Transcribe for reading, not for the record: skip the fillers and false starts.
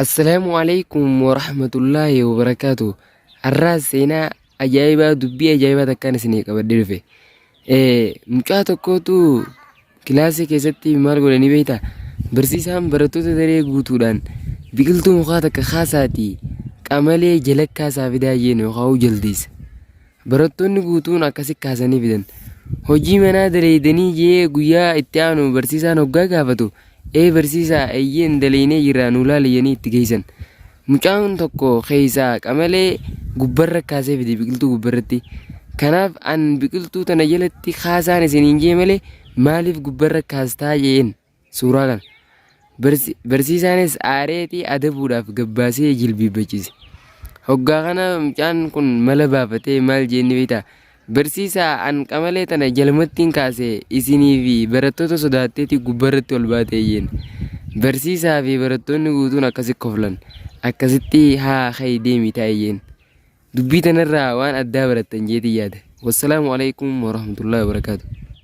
Assalamu alaikum warahmatullahi wabarakatuh. Arraas seenaa ajaa'ibaa dubbii ajaa'ibaa takkaan isinii qabadhee dhufe. Mucaa tokkootu kilaasii keessatti maal godhanii beektaa? Barsiisaan barattoota daree guutuudhaan biqiltuu mukaa takka kaasaatii qamalee jala kaasaa fidaa jeen yookaan jaldeessa. Barattoonni guutuun akkasi kaasanii fidan. Hojii manaa daleedanii jee guyyaa itti aanu barsiisaan hoggaa gaafatu. Barsiisaa eeyyeen daleynee jirraa nu laaliyanii itti geessan. Mucaan tokko keessaa qamalee gubbarra kaasee fide biqiltuu gubbarratti. Kanaaf an biqiltuu tana jalatti kaasaan isiniin jee malee maaliif gubbarra kaastaa jeen suuraa kana. Barsiisaanis aareetii adabuudhaaf gabbaasee jilbiibbachiise. Hoggaa kana mucaan kun mala baafatee maal jeenni beektaa? Barsiisaa an qamalee tana jalmattiin kaase isinii fi barattoota sodaatteeti gubbarratti ol baatee jeen. Barsiisaa fi barattoonni guutuun akkasi koflan. Akkasitti haa ka'ii deemi taa'e jeen. Dubbii tanarraa waan addaa barattan jeetii yaada. Wassalaamu alaikum warahmatullahi wabarakaatu.